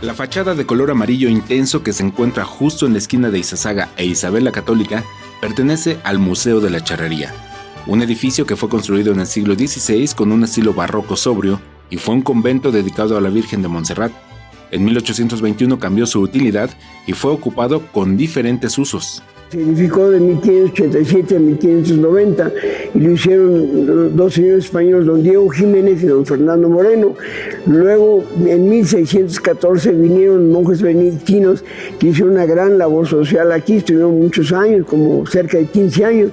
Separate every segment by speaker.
Speaker 1: La fachada de color amarillo intenso que se encuentra justo en la esquina de Izazaga e Isabel la Católica pertenece al Museo de la Charrería, un edificio que fue construido en el siglo XVI con un estilo barroco sobrio y fue un convento dedicado a la Virgen de Montserrat. En 1821 cambió su utilidad y fue ocupado con diferentes usos.
Speaker 2: Se edificó de 1587 a 1590 y lo hicieron dos señores españoles, don Diego Jiménez y don Fernando Moreno. Luego, en 1614, vinieron monjes benedictinos que hicieron una gran labor social aquí, estuvieron muchos años, como cerca de 15 años.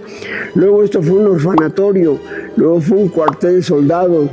Speaker 2: Luego esto fue un orfanatorio, luego fue un cuartel de soldados,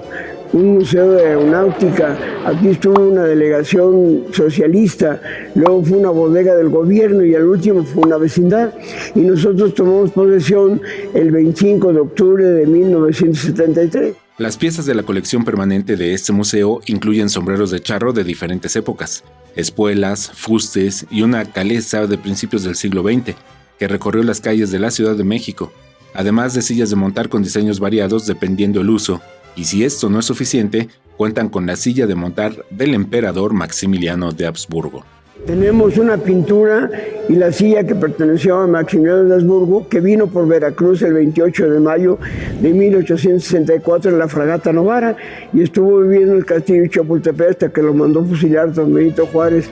Speaker 2: un museo de aeronáutica, aquí estuvo una delegación socialista, luego fue una bodega del gobierno y al último fue una vecindad. Y nosotros tomamos posesión el 25 de octubre de 1973.
Speaker 1: Las piezas de la colección permanente de este museo incluyen sombreros de charro de diferentes épocas, espuelas, fustes y una calesa de principios del siglo XX, que recorrió las calles de la Ciudad de México, además de sillas de montar con diseños variados dependiendo el uso. Y si esto no es suficiente, cuentan con la silla de montar del emperador Maximiliano de Habsburgo.
Speaker 2: Tenemos una pintura y la silla que perteneció a Maximiliano de Habsburgo, que vino por Veracruz el 28 de mayo de 1864 en la fragata Novara y estuvo viviendo en el castillo de Chapultepec hasta que lo mandó fusilar don Benito Juárez.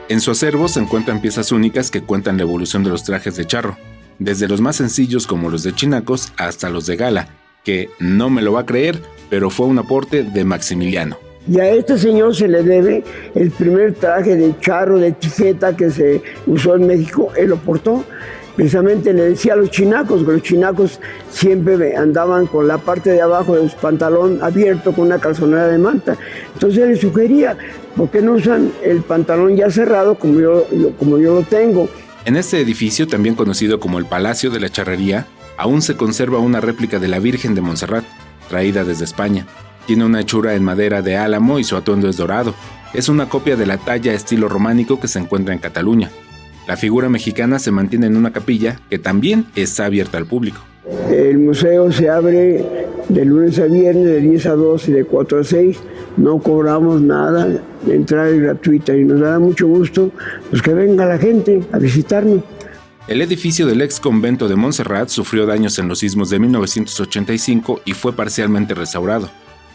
Speaker 1: En su acervo se encuentran piezas únicas que cuentan la evolución de los trajes de charro, desde los más sencillos como los de chinacos hasta los de gala, que no me lo va a creer, pero fue un aporte de Maximiliano.
Speaker 2: Y a este señor se le debe el primer traje de charro de etiqueta que se usó en México, él lo portó. Precisamente le decía a los chinacos, que los chinacos siempre andaban con la parte de abajo de su pantalón abierto con una calzonera de manta. Entonces él le sugería, ¿por qué no usan el pantalón ya cerrado como yo lo tengo?
Speaker 1: En este edificio, también conocido como el Palacio de la Charrería, aún se conserva una réplica de la Virgen de Montserrat, traída desde España. Tiene una hechura en madera de álamo y su atuendo es dorado. Es una copia de la talla estilo románico que se encuentra en Cataluña. La figura mexicana se mantiene en una capilla que también está abierta al público.
Speaker 2: El museo se abre de lunes a viernes, de 10 a 2 y de 4 a 6. No cobramos nada, la entrada es gratuita y nos da mucho gusto pues, que venga la gente a visitarnos.
Speaker 1: El edificio del ex convento de Montserrat sufrió daños en los sismos de 1985 y fue parcialmente restaurado.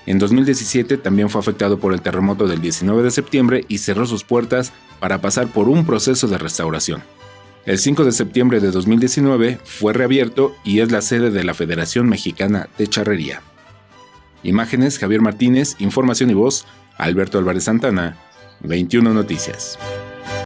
Speaker 1: En 2017 también fue afectado por el terremoto del 19 de septiembre y cerró sus puertas para pasar por un proceso de restauración. El 5 de septiembre de 2019 fue reabierto y es la sede de la Federación Mexicana de Charrería. Imágenes: Javier Martínez, información y voz: Alberto Álvarez Santana, 21 Noticias.